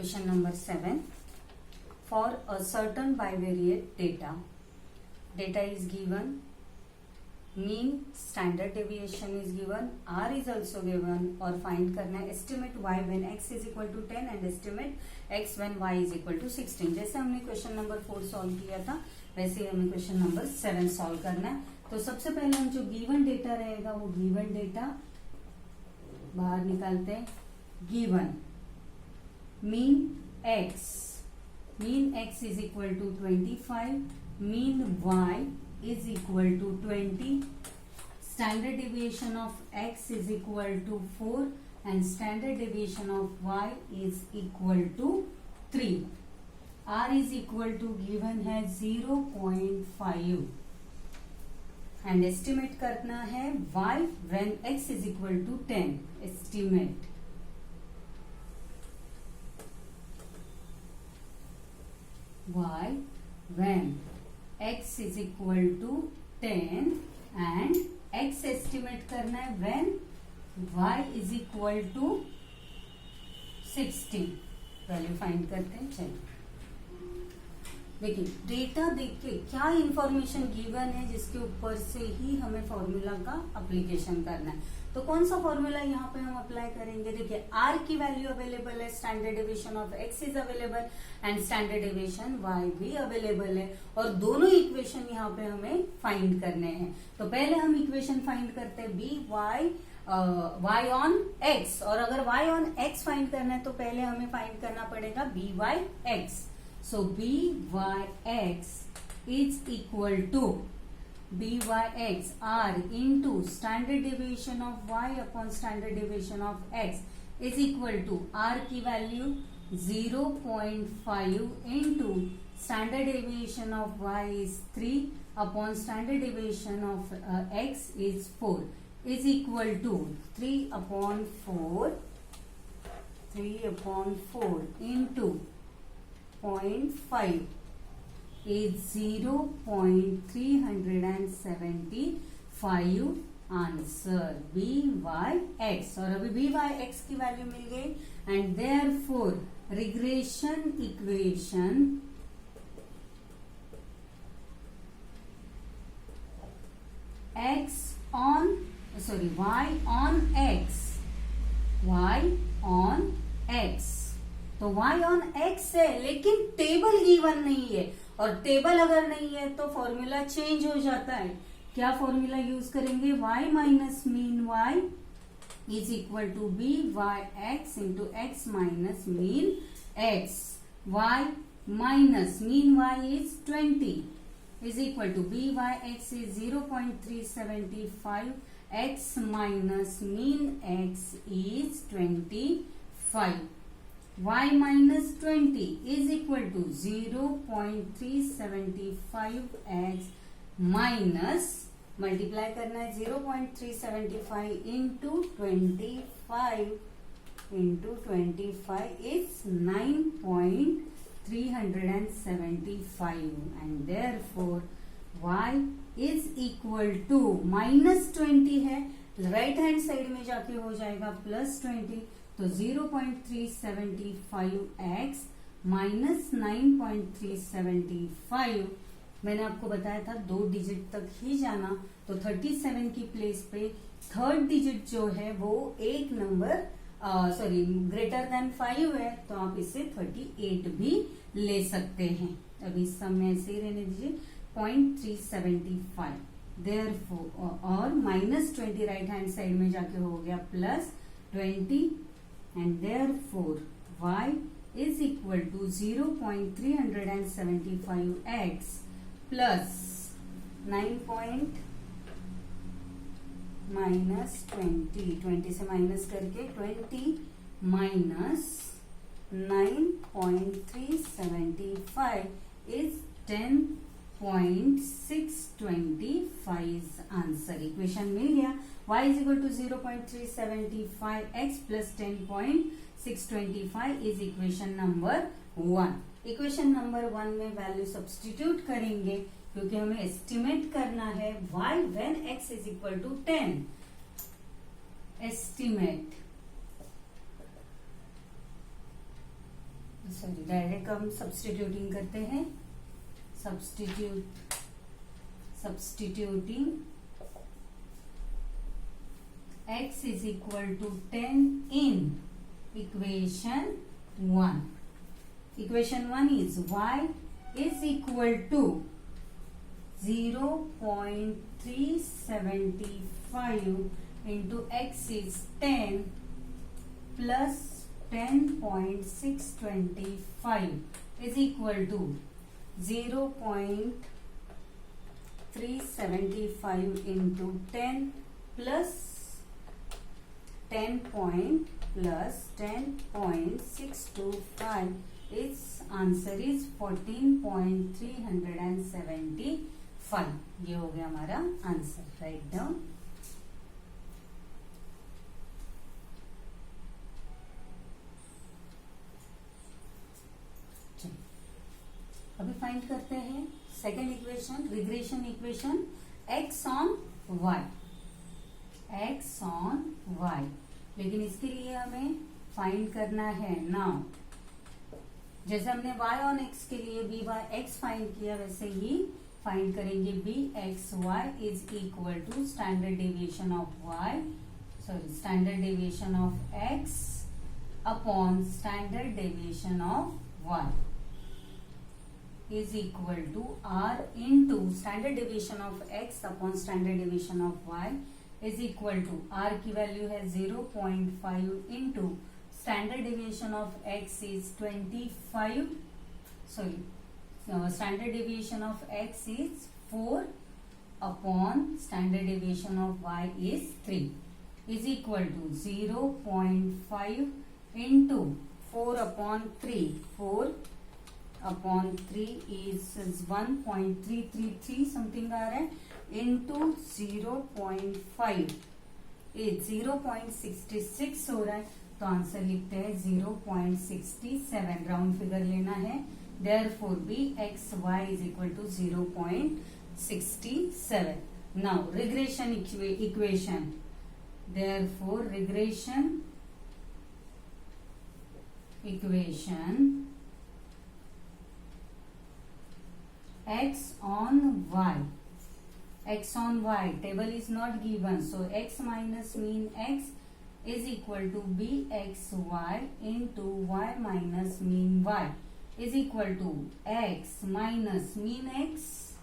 Question number 7. For a certain bivariate data is given, mean standard deviation is given, R is also given, और find करना है estimate y when x is equal to 10 and estimate x when y is equal to 16. जैसे हमने question number 4 solve किया था वैसे ही हमें question number 7 solve करना है. तो सबसे पहले हम जो गिवन डेटा रहेगा वो गिवन डेटा बाहर निकालते हैं. Given mean x is equal to 25, mean y is equal to 20, standard deviation of x is equal to 4 and standard deviation of y is equal to 3. R is equal to given है 0.5 and estimate करना है y when x is equal to 10. Estimate y when x is equal to 10 and x estimate करना है when y is equal to 16. Value find करते हैं. चलिए देखिए data देख के क्या इंफॉर्मेशन गिवन है जिसके ऊपर से ही हमें फॉर्मूला का अप्लीकेशन करना है. तो कौन सा फॉर्मूला यहाँ पे हम अप्लाई करेंगे. देखिए r की वैल्यू अवेलेबल है, standard deviation of x is available and standard deviation y भी अवेलेबल है और दोनों इक्वेशन यहाँ पे हमें फाइंड करने हैं. तो पहले हम इक्वेशन फाइंड करते हैं y ऑन x, और अगर y ऑन x फाइंड करना है तो पहले हमें फाइंड करना पड़ेगा by x. So by x is equal to byx r into standard deviation of y upon standard deviation of x is equal to r की value 0.5 into standard deviation of y is 3 upon standard deviation of x is 4 is equal to 3 upon 4 into 0.5 is 0.375 answer byx. और अभी byx की value मिल गई and therefore regression equation y on x. तो y on x है लेकिन table given नहीं है, और टेबल अगर नहीं है तो फॉर्मूला चेंज हो जाता है. क्या फॉर्मूला यूज करेंगे. y minus mean y is equal to b y x into x minus mean x. y minus mean y is 20 is equal to b y x is 0.375 x minus mean x is 25. y minus 20 is equal to 0.375 x minus multiply करना है 0.375 into 25 is 9.375 and therefore y is equal to minus 20 है right hand side में जाके हो जाएगा plus 20. तो 0.375x minus 9.375. मैंने आपको बताया था 2 डिजिट तक ही जाना. तो 37 की प्लेस पे थर्ड डिजिट जो है वो एक नंबर ग्रेटर देन 5 है, तो आप इसे 38 भी ले सकते हैं. अभी इस समय ऐसे ही रहने दीजिए 0.375. देयरफॉर और माइनस 20 राइट हैंड साइड में जाके हो गया plus 20 and therefore y is equal to 0.375x plus 9 minus 20 से माइनस करके 20 माइनस 9.375 is 10.625 आंसर. इक्वेशन मिल गया. y is equal to 0.375x plus 10.625 is equation number 1. Equation number 1 में value substitute करेंगे क्योंकि हमें एस्टिमेट करना है y when x is equal to 10. estimate sorry direct हम सब्स्टिट्यूटिंग करते हैं. Substituting x is equal to 10 in equation 1. Equation 1 is y is equal to 0.375 into x is 10 plus 10.625 is equal to 0.375 into 10 plus 10.625. its answer is 14.375. ये हो गया हमारा answer. Write down. अभी find करते हैं second equation, regression equation x on y. x on y. लेकिन इसके लिए हमें फाइंड करना है नाउ. जैसे हमने y ऑन x के लिए बी वाई एक्स फाइंड किया वैसे ही फाइंड करेंगे b x Y is equal to standard deviation of y, sorry standard deviation of x upon standard deviation of y is equal to r into standard deviation of x upon standard deviation of y is equal to r की value है 0.5 into standard deviation of x is 25, sorry standard deviation of x is 4 upon standard deviation of y is 3 is equal to 0.5 into 4 upon 3. 4 upon 3 is 1.333 something आ रहा है into 0.5 is 0.66 हो रहा है. तो answer लिखते हैं 0.67. राउंड फिगर लेना है. therefore b x y is equal to 0.67. now regression equation. therefore regression equation x on y. x on y table is not given, so x minus mean x is equal to bxy into y minus mean y is equal to x minus mean x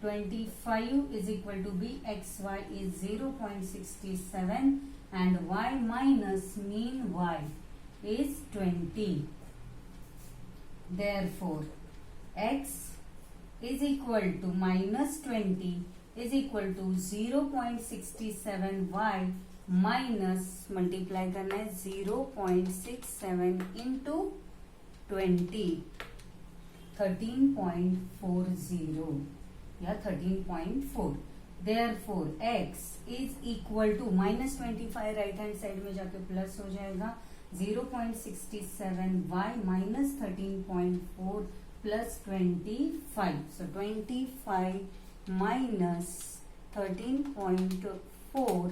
25 is equal to bxy is 0.67 and y minus mean y is 20. therefore x is equal to minus 20 is equal to 0.67 y minus multiply करना है 0.67 into 20 13.40 या 13.4. therefore x is equal to minus 25 right hand side में जाके plus हो जाएगा 0.67 y minus 13.4 plus 25. so 25 minus 13.4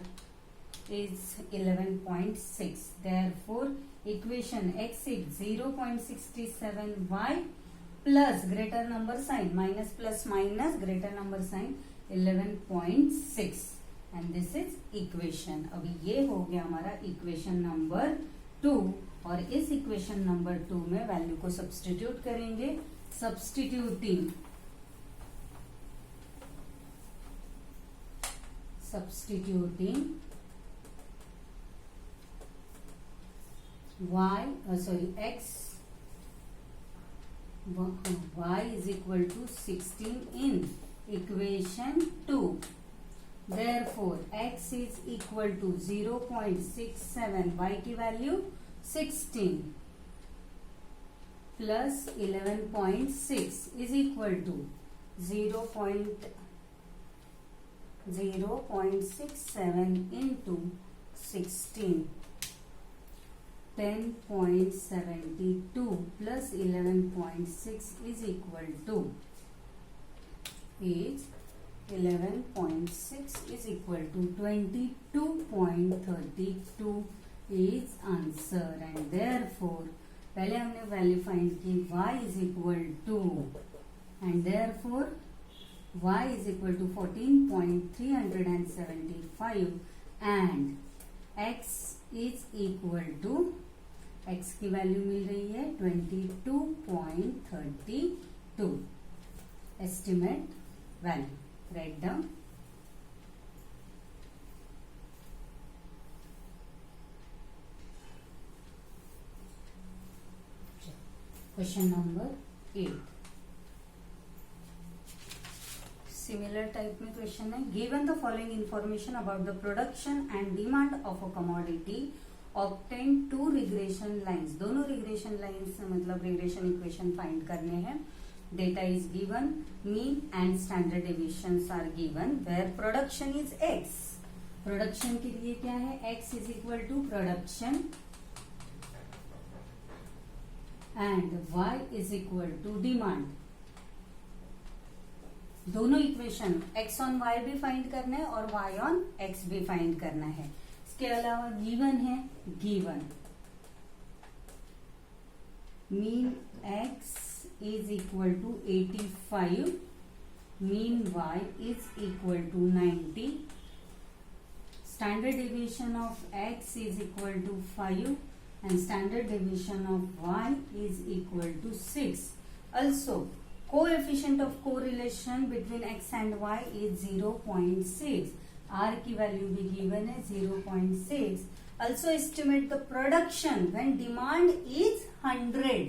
is 11.6. therefore equation x is 0.67y plus greater number sign minus plus minus greater number sign 11.6 and this is equation. अभी ये हो गया हमारा equation number 2 और इस इक्वेशन नंबर 2 में वैल्यू को सब्स्टिट्यूट करेंगे. substituting y x y is equal to 16 in equation 2. therefore x is equal to 0.67 y की value 16 plus 11.6 is equal to 0.67 into 16 10.72 plus 11.6 is equal to 11.6 is equal to 22.32 is answer and therefore पहले हमने value find की y is equal to and therefore y is equal to 14.375 and x is equal to x की value मिल रही है 22.32 estimate value write down. Question number 8 similar type में question है। Given the following information about the production and demand of a commodity obtain two regression lines. दोनों regression lines मतलब regression equation find करने हैं। Data is given, mean and standard deviations are given where production is x. Production के लिए क्या है, x is equal to production and y is equal to demand. दोनों equation x on y भी find करना है और y ऑन x भी फाइंड करना है। इसके अलावा गिवन है, given mean x is equal to 85, mean y is equal to 90, standard deviation of x is equal to 5 and standard deviation of y is equal to 6. Also, coefficient of correlation between x and y is 0.6. R की value भी given है 0.6. Also estimate the production when demand is 100.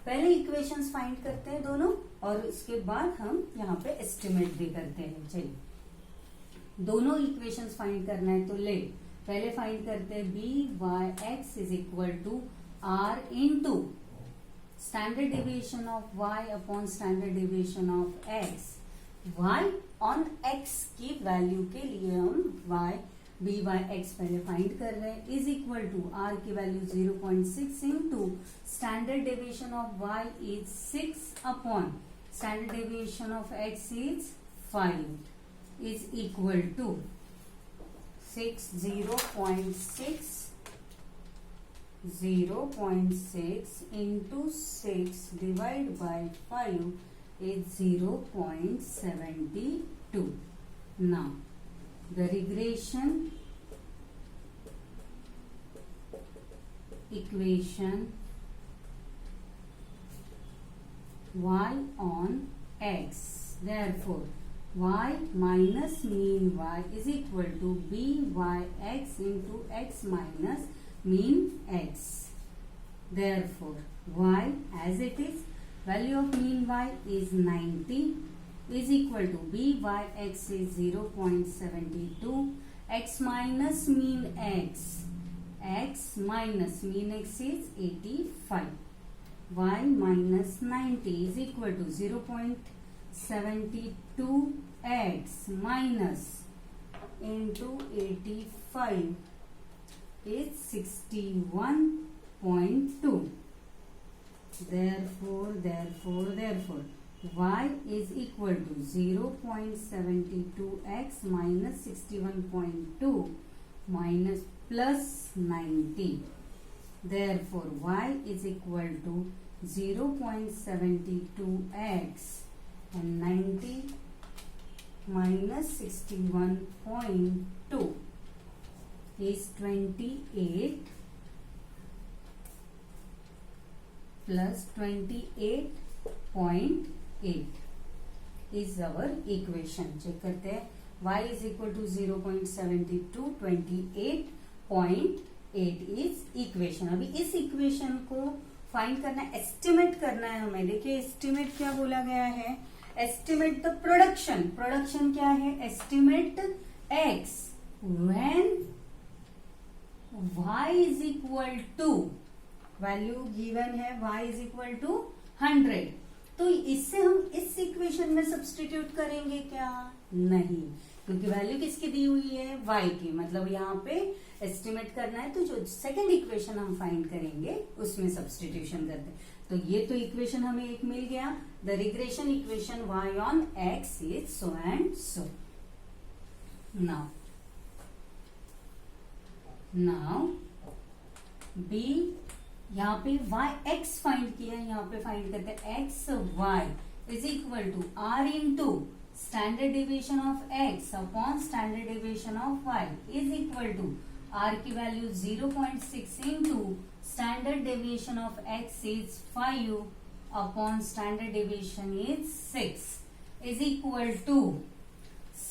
पहले equations find करते हैं दोनों और उसके बाद हम यहाँ पे एस्टिमेट भी करते हैं। चलिए दोनों इक्वेशंस फाइंड करना है तो ले पहले फाइंड करते हैं b y x is equal to are into standard deviation of y upon standard deviation of x. Y on x की वैल्यू के लिए हम वाई बी वाई एक्स पहले फाइंड कर रहे हैं इज इक्वल टू आर की value 0.6 into standard deviation of Y is 6 upon standard deviation of x is 5 is equal to 0.6 into 6 divided by 5 is 0.72. Now the regression equation y on x, therefore y minus mean y is equal to byx into x minus mean x. Therefore y as it is, value of mean y is 90 is equal to byx is 0.72, x minus mean x minus mean x is 85, y minus 90 is equal to 0.72x minus into 85 is 61.2. Therefore y is equal to 0.72x minus 61.2 minus plus 90. Therefore y is equal to 0.72x and 90 minus 61.2 is 28 plus 28.8 is our equation. Check करते हैं y is equal to 0.72, 28.8 is equation. अभी इस equation को find करना है, estimate करना है हमें। देखिए एस्टिमेट क्या बोला गया है, एस्टिमेट द प्रोडक्शन। प्रोडक्शन क्या है, estimate x when y is equal to, value given है y इज इक्वल टू 100। तो इससे हम इस इक्वेशन में सब्सटीट्यूट करेंगे क्या, नहीं, क्योंकि वैल्यू किसकी दी हुई है, y की। मतलब यहाँ पे एस्टिमेट करना है तो जो सेकंड इक्वेशन हम फाइंड करेंगे उसमें सब्सटीट्यूशन करते हैं। तो ये तो इक्वेशन हमें एक मिल गया, the regression equation y on x is so and so. Now b यहाँ पे वाई एक्स फाइंड किया है, यहाँ पे फाइंड करते हैं X Y is equal to are into standard deviation of X upon standard deviation of Y is equal to are की value 0.6 into standard deviation of x is 5 upon standard deviation is 6 is equal to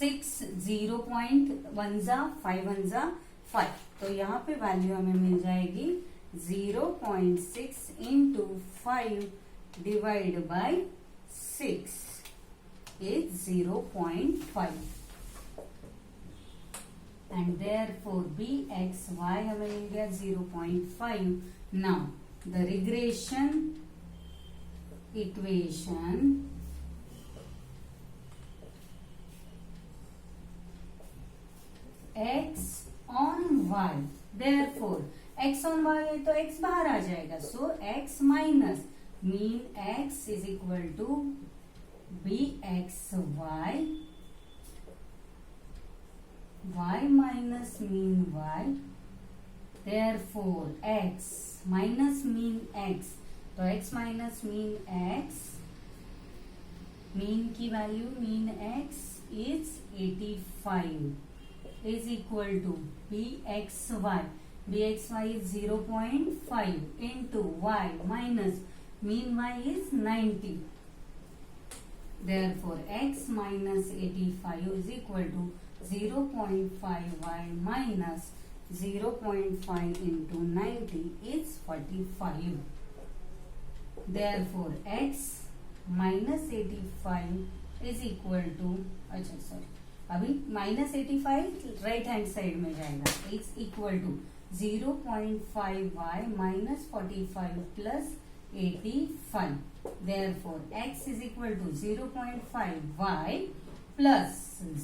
6 0.1 जा 5 1 जा 5। तो यहाँ पे value हमें मिल जाएगी 0.6 into 5 divide by 6 is 0.5 and therefore bxy हमें मिल गया 0.5। now the regression equation x on y, therefore x on y है तो x बाहर आ जाएगा, so x minus mean x is equal to bxy, y minus mean y, therefore x minus mean x, तो x minus mean x, mean की value mean x is 85 is equal to bxy, bxy is 0.5 into y minus mean y is 90, therefore x minus 85 is equal to 0.5y minus 0.5 into 90 is 45, therefore x minus 85 is equal to, अच्छा sorry अभी minus 85 right hand side में जाएगा, is equal to 0.5y minus 45 plus 85, therefore x is equal to 0.5y plus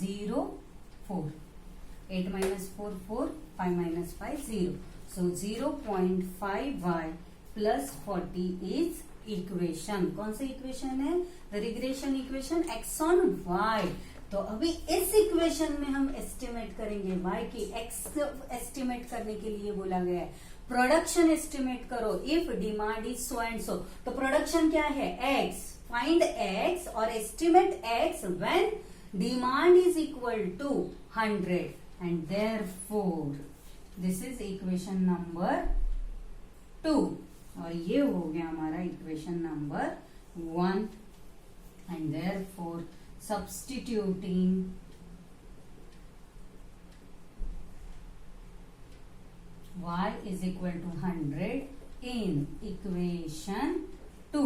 0 4, 8 minus 4 4, 5 minus 5 0, so 0.5y plus 40 is equation. कौन सा equation है? The regression equation x on y। तो अभी इस equation में हम एस्टिमेट करेंगे y की, x एस्टिमेट करने के लिए बोला गया है प्रोडक्शन एस्टिमेट करो if demand is so and so. तो प्रोडक्शन क्या है? x, फाइंड x और estimate x when demand is equal to 100 and therefore this is equation number 2 और ये हो गया हमारा equation number 1 and therefore substituting y is equal to 100 in equation 2,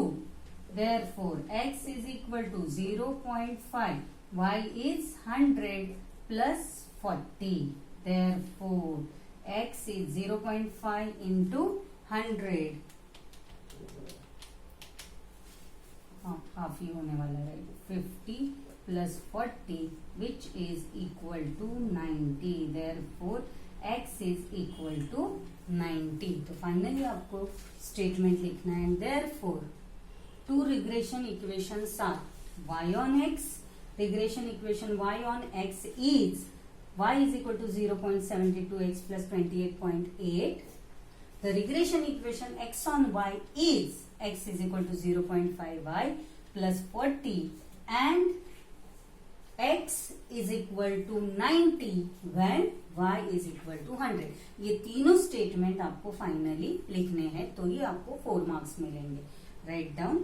therefore x is equal to 0.5, y is 100 plus 40, therefore x is 0.5 into 100, half ही होने वाला है, 50 plus 40 which is equal to 90, therefore x is equal to 90। तो finally आपको statement लिखना है therefore two regression equations are y on x, regression equation y on x is y is equal to 0.72x plus 28.8, the regression equation x on y is x is equal to 0.5y plus 40 and x is equal to 90 when y is equal to 100। ये तीनों statement आपको finally लिखने हैं, तो ये आपको 4 marks मिलेंगे। Write down